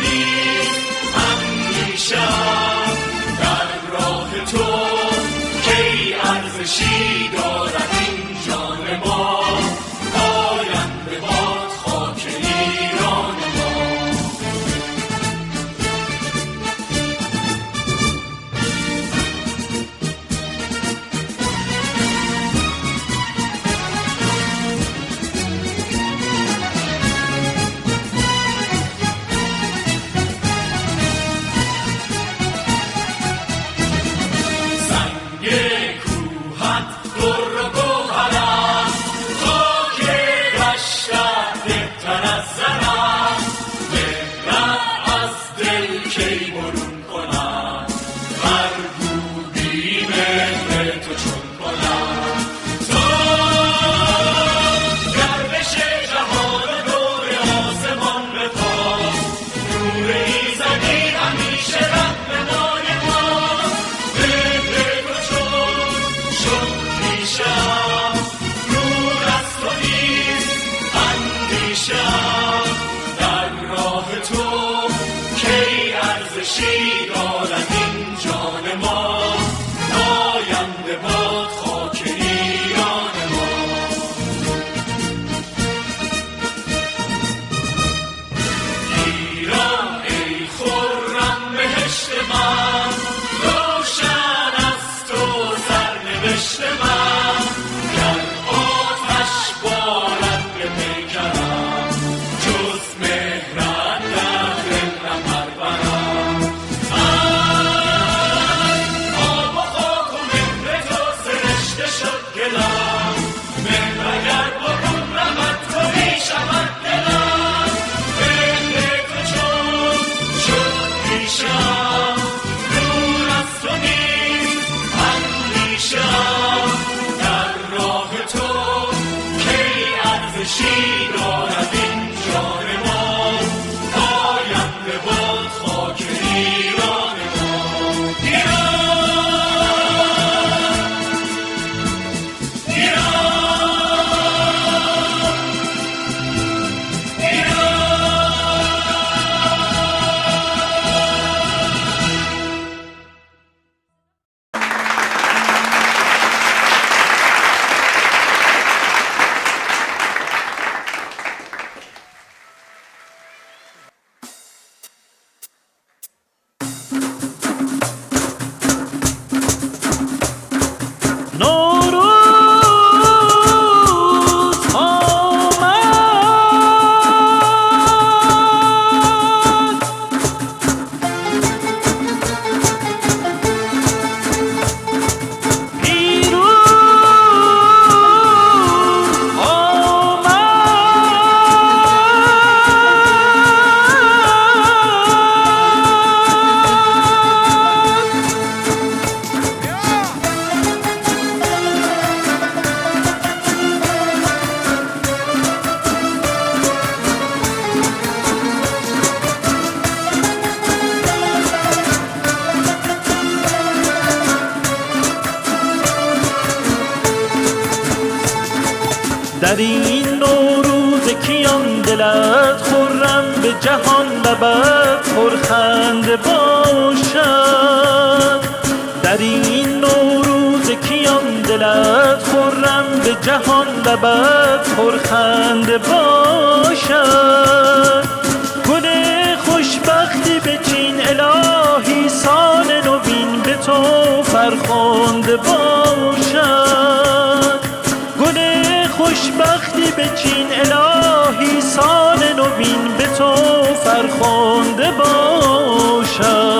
نیست همیشه در راه تو کی ارزشی دارد این جان ما پاینده باد خاک ایران ما. در این نوروز کیان دلت خرم به جهان لبت پرخنده باشد. در این نوروز کیان دلت خرم به جهان لبت پرخنده باشد. گل خوشبختی بچین الهی سال نوین به تو فرخنده باشد. گل خوشبختی بچین الهی سال نوین به تو فرخنده باشد.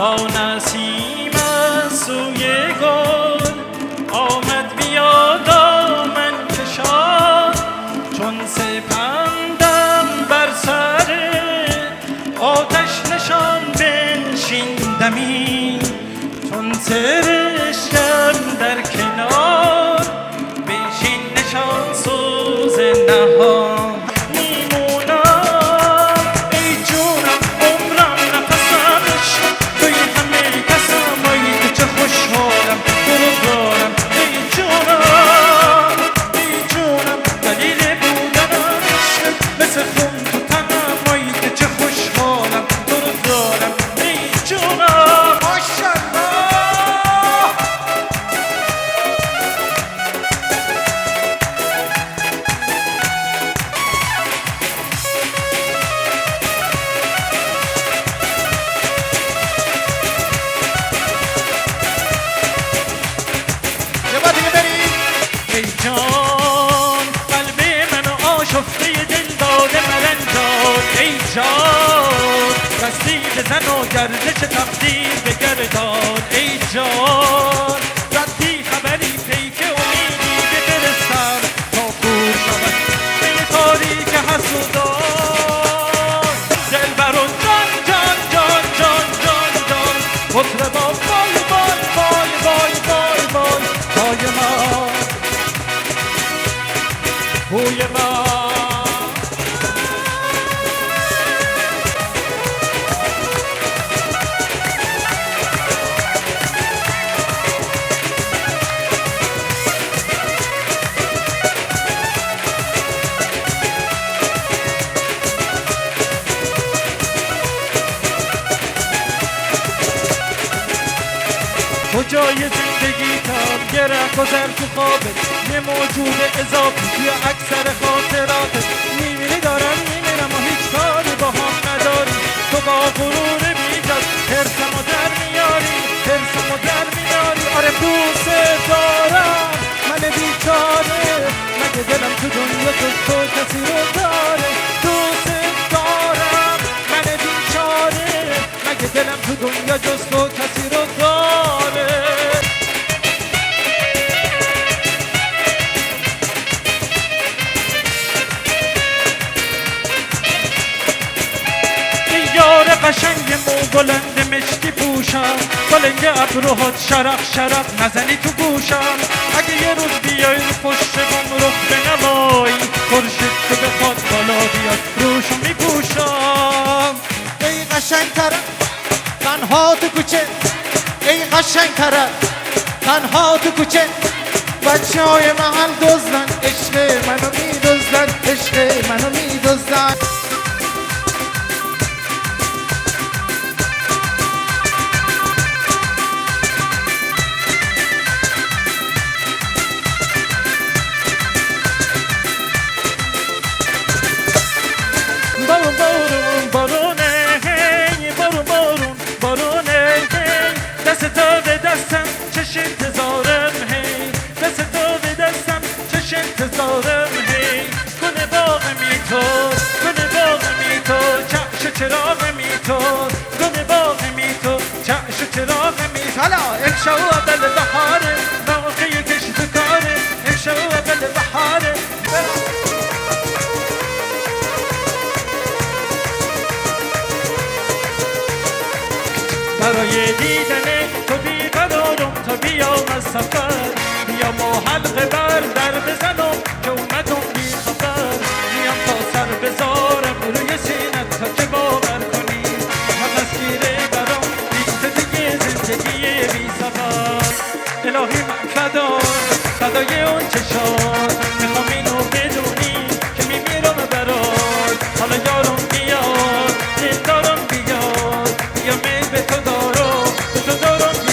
تا نسیم از سوی گل آمد بیا دامن کشان، چون سپندم بر سر آتش نشان بنشیندمی، چون سرشکم در کنار بنشین نشان سوز نهان. دستی بزن و گردش تقدیر بگردان ای جان، ردی خبری پیک امیدی بفرستم تا کور شود به تاریک حسودان. دلبر و جان جان جان جان جان جان مطربا بای بای بای بای بای بای بای من بوی من. کجای زندگی کم یه رهگذر تو خوابت، یه موجود اضافی توی اکثر خاطراتت. میمیری دارم میمیرم و هیچ کاری با هم نداری، تو با غرور بیجاز حرسمو در میاری، حرسمو در میاری. آره دوست دارم من بیچاره، مگه دلم تو دنیا تو کسی رو داره. دوست دارم من بیچاره، مگه دلم تو دنیا جز تو کسی رو داره. یار قشنگ مو بلند مشکی پوشم، بلنگ ابروهات شرق شرق نزنی تو گوشم. اگه یه روز بیای رو پشت بام رخ بنمایی، خورشید تو بخواد بالا بیاد روشو میپوشم. ای قشنگ طرف تنها تو کوچه، ای قشنگ طرف تنها تو کوچه. بچه های محل دزدن عشق منو میدزدن، عشق منو میدزدن. بارون بارون بارونه هی، بارون بارون بارونه هی، دست تو به دستم چش انتظارم هی، دست تو به دستم چش انتظارم هی. کنه باغ می تو، کنه باغ می تو، چش چراغ می تو، کنه باغ می تو، چش چراغ می تو. حالا امشب اول بهاره، موقع کشت کاره، امشب اول بهاره. برای دیدن تو بیقرارم، تا بیام از سفر بیام و حلقه بر در بزنم که اومدم بی خبر. میام تا سر بذارم روی سینت تا که باور کنی، نفس گیره برام ریخت دیگه زندگی بی سفر. الهی من فدای اون چشات، میخوام اینو بدونی که میمیرم برات. حالا یارم بیاد دلدارم بیاد، یا میل به تو دارم به تو دارم بیاد.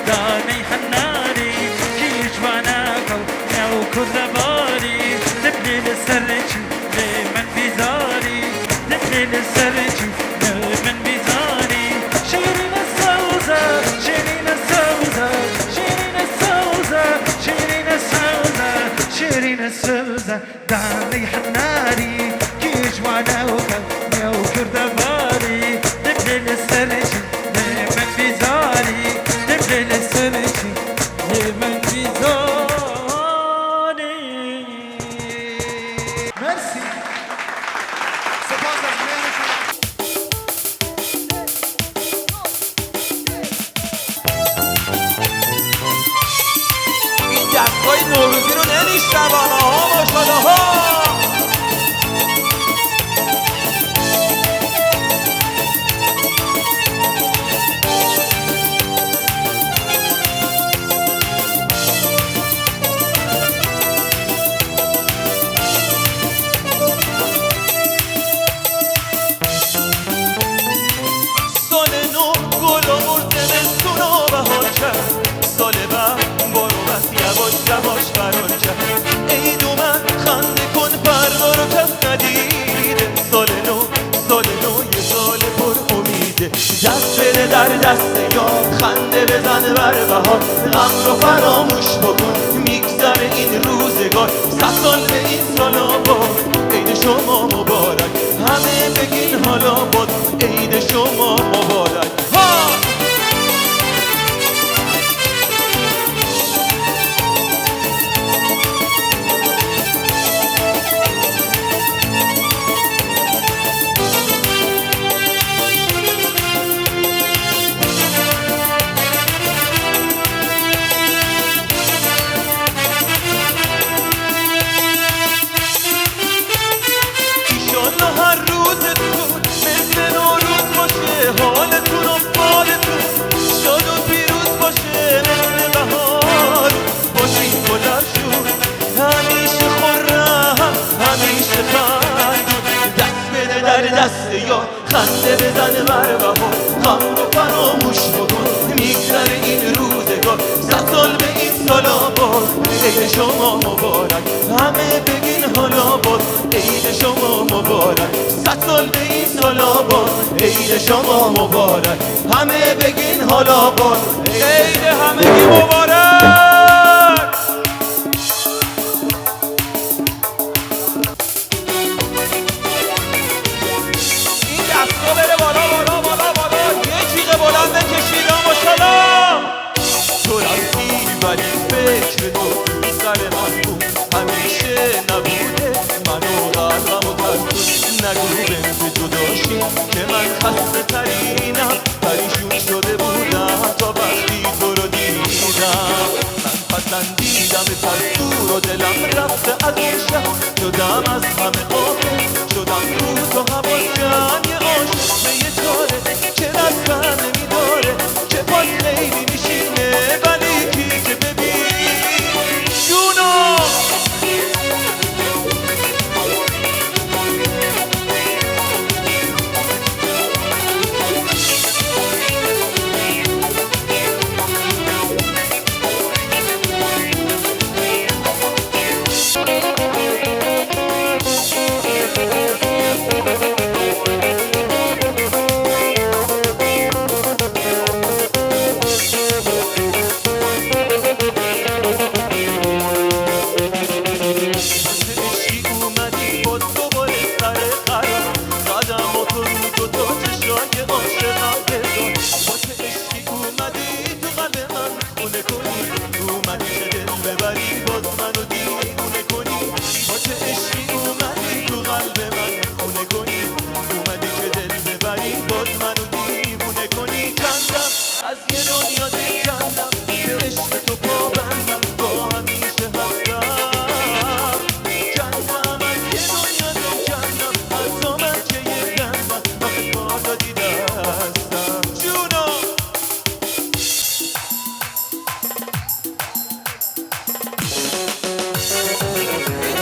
داني حناري كيش واناكو نو كل باري تبلي للسرجي من بيزاري تبلي للسرجي من بيزاري شيرين السوزة شيرين السوزة شيرين السوزة شيرين السوزة شيرين السوزة داني حناري كيش واناكو نو كل باري تبلي للسرجي من بيزاري تبلي للسرجي من بيزاري مرسی سپاس از مهرتون. این دستگاه نوروزی رو نمیشنوم ها ماشاءالله ها. سال نو گل و زمستون و بهار کرد، سال بعد بارو بس یواش یواش فرار کرد. عید اومد خنده کن فردا رو کس ندیده، سال نو یه سال پر امیده. دست بده در دست یار خنده بزن بر بهار، غم رو فراموش بکن میگذره این روزگار. 100 سال به این سال آباد عید شما مبارک، همه بگین حالا باد عید شما مبارک. ایشالله هر روزتون مثل نوروز باشه، حالتون و فالتون شاد و پیروز باشه، مثل بهار باشین کلشون همیشه خورم همیشه خندون. دست بده در دست یا خنده بزن بر بهار، غم رو فراموش بکن میگذره این روزگار. 100 سال به این سال آباد عید شما مبارک، همه بگین حالا باد عید شما مبارک. 100 سال به این سال آباد عید شما مبارک، همه بگین حالا باد عید همگی مبارک. این دستا بره بالا بالا بالا بالا، یه جیغ بلند بکشید ماشاءالله. تو رفتی ولی فکر تو سر من بود، همیشه نبوده منو قلبم و ترکون. نگو بهم جداشی که من خسته ترینم، پریشون شده بودم تا وقتی تو رو دیدم. من پسندیدم ترسو و دلم رفته از این شهر، شدم از همه قافل شدم رو تو حواسم. یه عاشق به یه چاره که دست بر نمیداره، که پاس خیلی میشینه ولی کی که ببین جونو.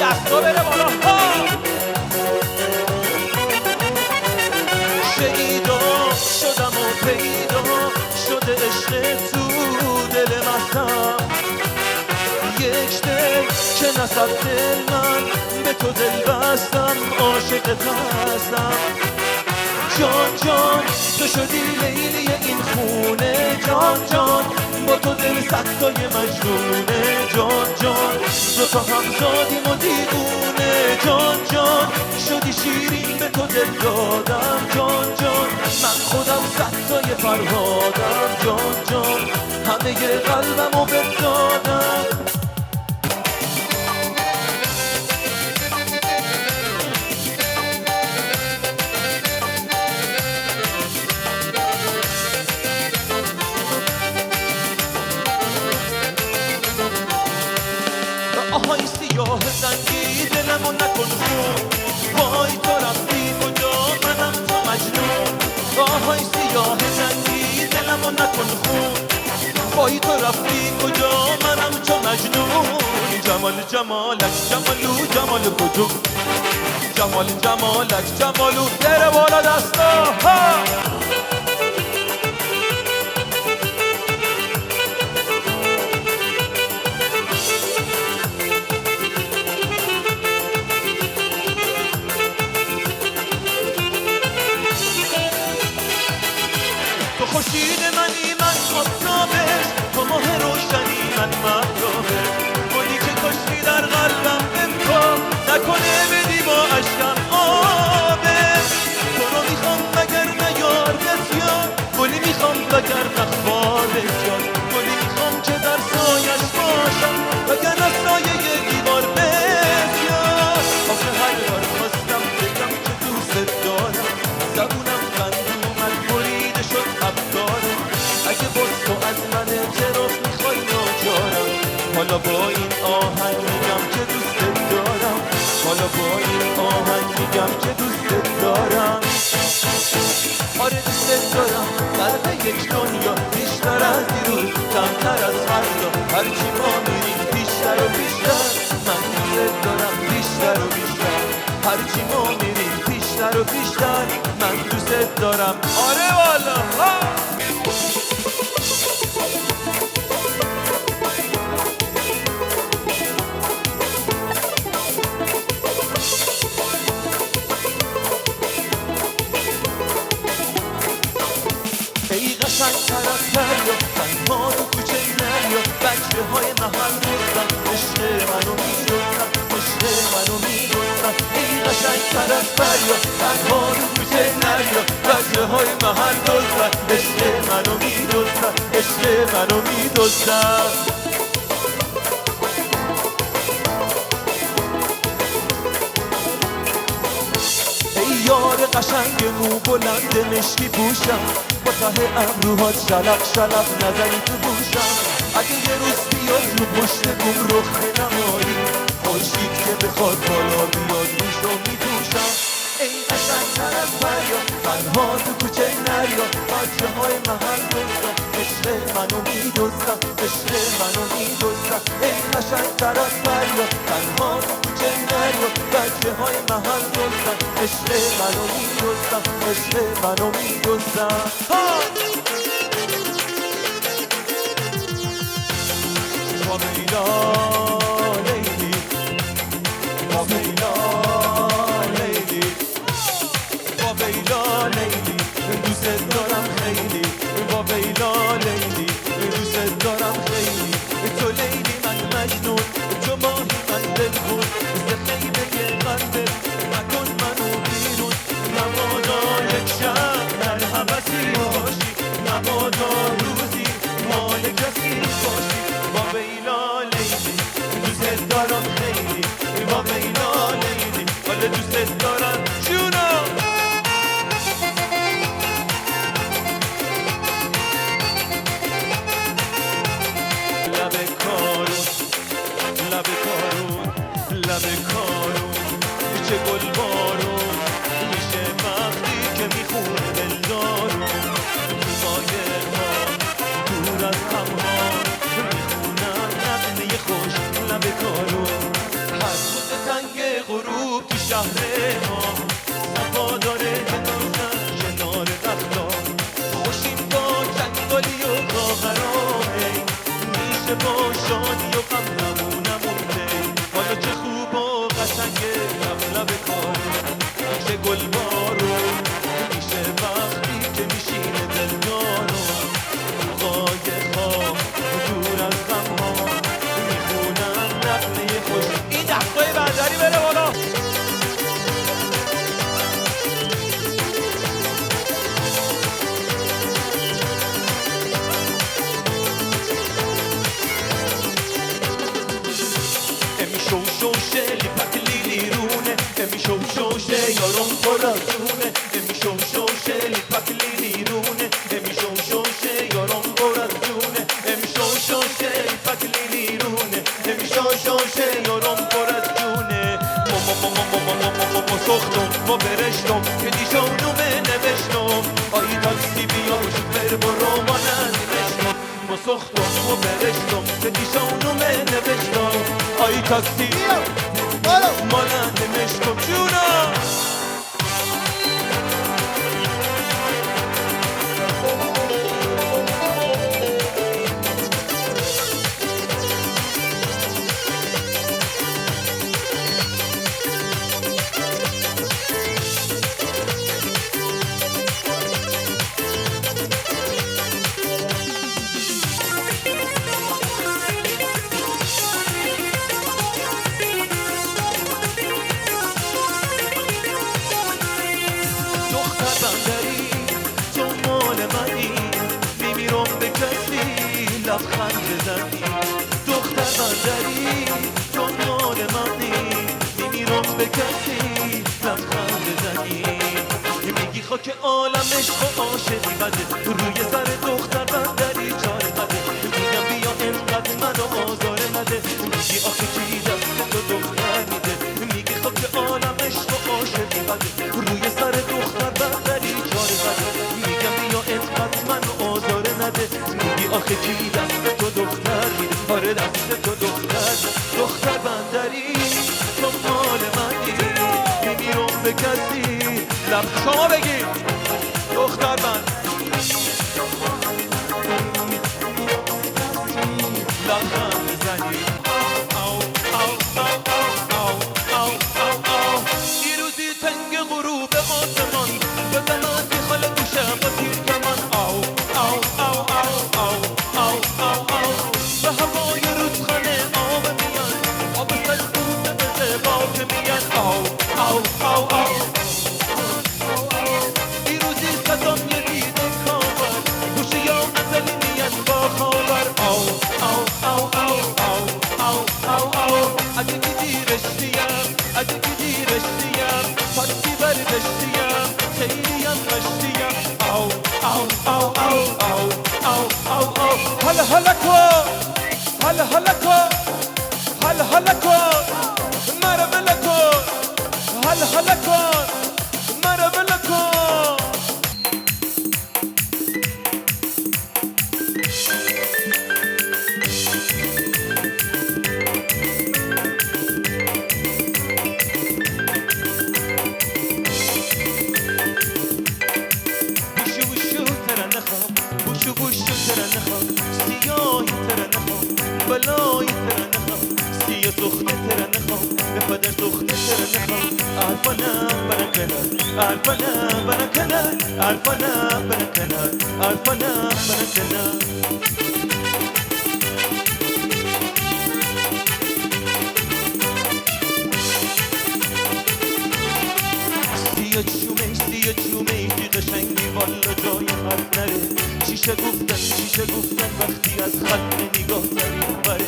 دستا بره بالا ها. شیدا شدم و پیدا شده عشق تو دل از دل من به تو دل بستم عاشق هستم جان جان تو شدی لیلی این خونه جان جان با تو دل سختای مجنونه جان جان دو تا هم زادیم و دیوونه جان جان شدی شیرین به تو دل دادم جان جان من خودم سختای فرهادم جان جان همه قلبم رو بدادم آهای سیاه زنگی دلمو نکن خون وای تو رفتی کجا منم تو مجنون آهای سیاه زنگی دلمو نکن خون وای تو رفتی کجا منم تو مجنون جمال جمالک جمالو جمال کجو جمال جمالک جمالو در بالا دستا ها خورشید منی من آفتابش تو ماه روشنی من مهتابش گلی که کشتی در قلبم امکان نکنه بدی با عشقم آبش تو رو میخوام وگر نیار بسیار گلی میخوام وگر نخواه بسیار گلی میخوام که در سایش باشم وگر از سایه دیوار بسیار آخه هر بار خواستم بگم که دوست دارم زبونم بند اومد بریده شد افکارم اگه باز تو از من اعتراف میخوای ناچارم حالا با این آهنگ میگم که دوست دارم حالا با این آهنگ میگم که دوست دارم آره دوست دارم قلب یک دنیا بیشتر از دیروز کمتر از فردا هرچی ما میریم بیشتر و بیشتر من دوست دارم بیشتر و بیشتر هرچی ما میریم بیشتر و بیشتر من دوست دارم آره والا ای قشنگ تر از دریا تنها تو کوچه نریا بچه های محل روزن عشق منو میدونن عشق منو میدونن ای قشنگ تر از دریا تنها تو کوچه نریا بچه های محل روزن عشق منو میدونن عشق منو میدونن ای یار قشنگ مو بلند مشکی پوشم با ته ابروهات شلق شلق نزنی تو گوشم اگه یه روز بیاد رو پشت بوم رخ نمایی خورشید که بخواد بالا بیاد روشو میپوشم ای قشنگ تر از دریا تنها تو کوچه نریا بچه های محل دوستم عشق منو میدوزم عشق منو میدوزم ای قشنگ تر از دریا تنها تو کوچه نریا بچه های محل دوستم عشق منو میدوزم عشق منو میدوزم ویلا لیلی ویلا لیلی ویلا لیلی دوست دارم خیلی ویلا لیلی دوست دارم خیلی تو لیلی من مجنون تو ماهی من دلخون مثل خیمه قلبت نکن منو بیرون نمادا یک شب در حوثی باشی نمادا روزی مال کسی باشی ویلا لیلی دوست دارم خیلی ویلا لیلی حالا دوست دارم جونم لب کارون چه گل بارون میشه وقتی که میخونه دلدارون تو بایر ها دور از غمها میخونم نغمه خوش لب کارون هر روز تنگ غروب تو شهر ما صفا داره کنار رختا خوشیم با جنگالی و کاغرامه میشه با شادی و غم نمونمونه حالا گلبارو میشه وقتی که میشینه دلدارو آقای خواب دور از غم ها میخونم نغمه خوش. این دستای بندری بره بالا. شوشه لیپک لیرونه امی شوشه یارم براتونه امی شوشه لیپک لیرونه امی شوشه یارم براتونه امی شوشه لیپک لیرونه امی شوشه یارم براتونه ماما سختم ما برشتم که دیشانو به نوشتم آی تاکسی بیا شوفر برو ما نزمشتم ما سختم ما برشتم که دیشانو به نوشتم آی تاکسی مالن نمشکم جونا. لبخند بزنی دختر بندری تو مال منی میمیرم به کسی لبخند بزنی میگی خاک عالم عشق و عاشقی بده روی سر دختر بندری چاره بده میگم بیا انقدر منو آزار نده میگی آخه چی دست تو دختر میده میگی خاک عالم عشق و عاشقی بده روی سر دختر بندری چاره بده میگم بیا انقدر منو آزار نده میگی آخه چی دست تو دختر میده آره دست تو دختر بندری تو مال منی میمیرم به کسی لب شما بگی دختر بند لبخند بزنی یه روزی تنگ غروب آسمان بزنم که خال گوشم با تیر کمان به هوای رودخانه آب میان آب سلطوط به باک میان این روزی صدام یه دیده کامر گوشه یا نزلی میان با خاور اگه گیدی رشتیم پاکی بردشتیم خیلیم مشتیم هلا کن مرا بلا کن هلا کن مرا بلا کن. بوشو ترا نخوام سیاهی ترا نخوام بلایی ترا نخوام سیاه سخته ترا نخوام به پدر سخته ترا نخوام الفانم برن کنار الفانم برن کنار الفانم برن کنار الفانم برن کنار. سیاه چومه که قشنگی والا جای خط نره شیشه گفتن وقتی از خط نگاه ترین بره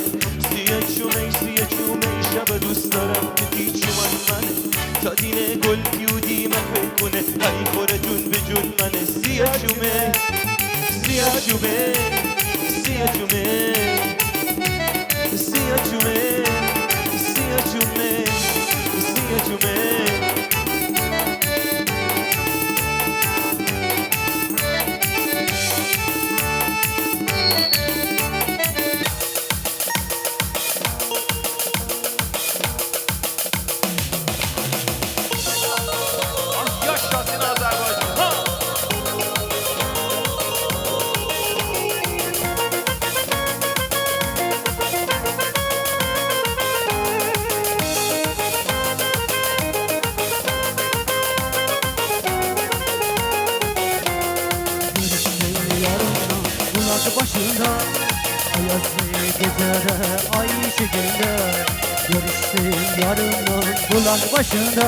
سیاه چومه شب دوست دارم که دیچو منه تا دین گل پیودی من بکنه ای خوره جون به جون منه سیاه چومه gecede ay ışığında görüştüm yarımın bulan başında.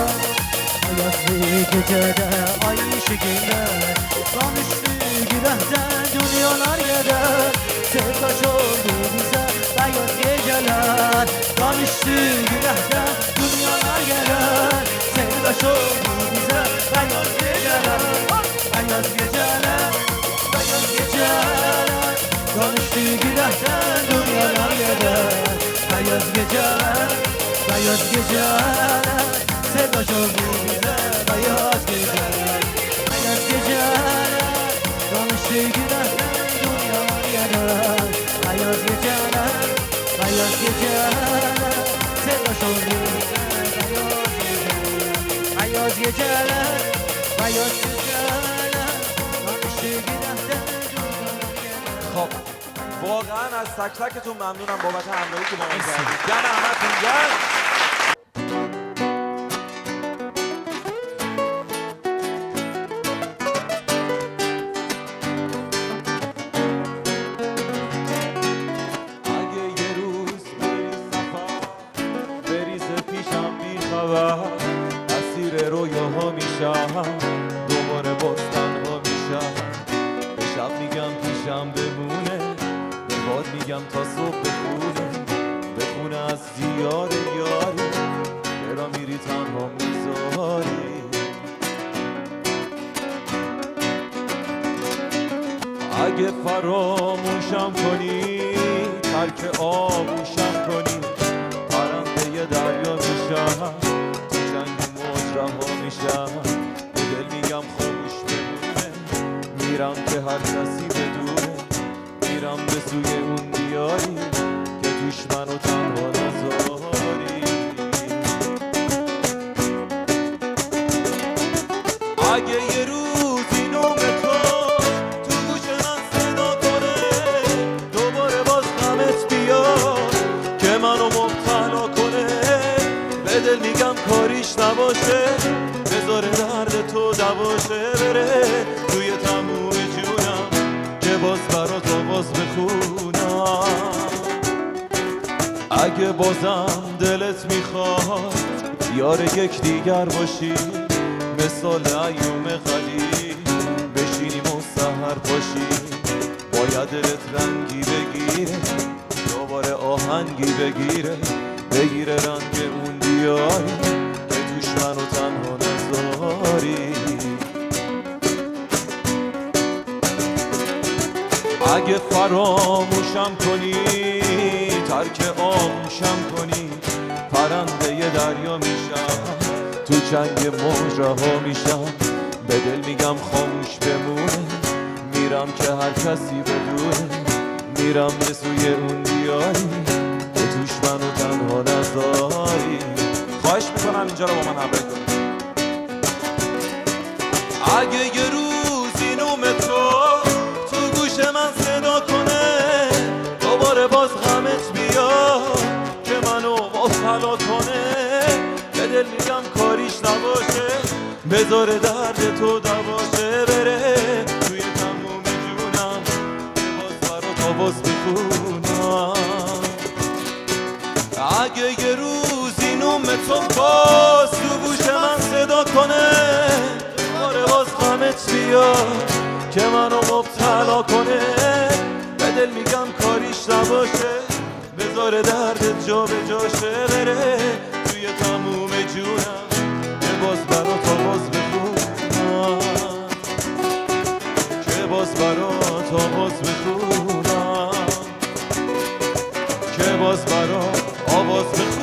Ayazlı gecede ay ışığında konuştu yürekten dünyalar gider. Sevdaş oldu bize beyaz geceler, konuştu yürekten dünyalar gider. Sevdaş oldu bize beyaz geceler, beyaz geceler, beyaz geceler. Konuştu yürekten dünyalar gider. Beyaz geceler, beyaz geceler. Sevdaş oldu bize beyaz geceler, beyaz geceler. Konuştu yürekten dünyalar gider. Beyaz geceler, beyaz geceler. Sevdaş oldu bize beyaz geceler, beyaz geceler. Konuştu yürekten dünyalar gider. خب واقعا از تک تکتون ممنونم بابت همراهی که با ما کردید. دم همتون گرم. اگه یه روز بری سفر بریزه پیشم بی خبر اسیر رویاها میشم دوباره باز تنها میشم به شب میگم پیشم بمونه به باد میگم تا صبح بخونه از دیار یاری چرا میری تنها میذاری اگه فراموشم کنی ترک آغوشم کنی پرنده دریا میشم تو جنگ موج رها میشم به دل میگم خاموش بمونه میرم که هر کسی بدونه میرم به سوی اون دیاری که توش منو تنها نذاری اگه یه روزی نام تو گوش من صدا کنه دوباره باز غمت بیاد که منو مبتلا کنه به دل میگم کاریش نباشه بذاره درد تو دواشه بره توی تموم جونم که باز برات آواز بخونم اگه بازم دلت میخواد یار یک دیگر باشی مثال ایوم خلیل بشینیم و سحر پاشیم باید دلت رنگی بگیره دوباره آهنگی بگیره رنگ اون دیاری که توش منو تنها نذاری اگه فراموشم کنی ترک آغوشم کنی پرنده دریا میشم تو جنگ موج رها میشم به دل میگم خاموش بمونه میرم که هر کسی بدونه میرم به سوی اون دیاری که توش منو تنها نذاری خواهش میکنم اینجا رو با من همراه کنید اگه یه روزی نوم تو گوش من صدا کنه دوباره باز غمت بیاد که منو مبتلا کنه به دل میگم کاریش نباشه بذاره درد تو دواشه بره توی تموم جونم که باز برات آواز بخونم اگه یه روزی نوم تو باز تو گوش من صدا کنه دوباره باز غمت بیاد که منو مبتلا کنه به دل میگم کاریش نباشه بذاره درد جا به جاشه بره توی تموم جونم که باز برات آواز بخونم که باز برات آواز بخونم که باز برات آواز بخونم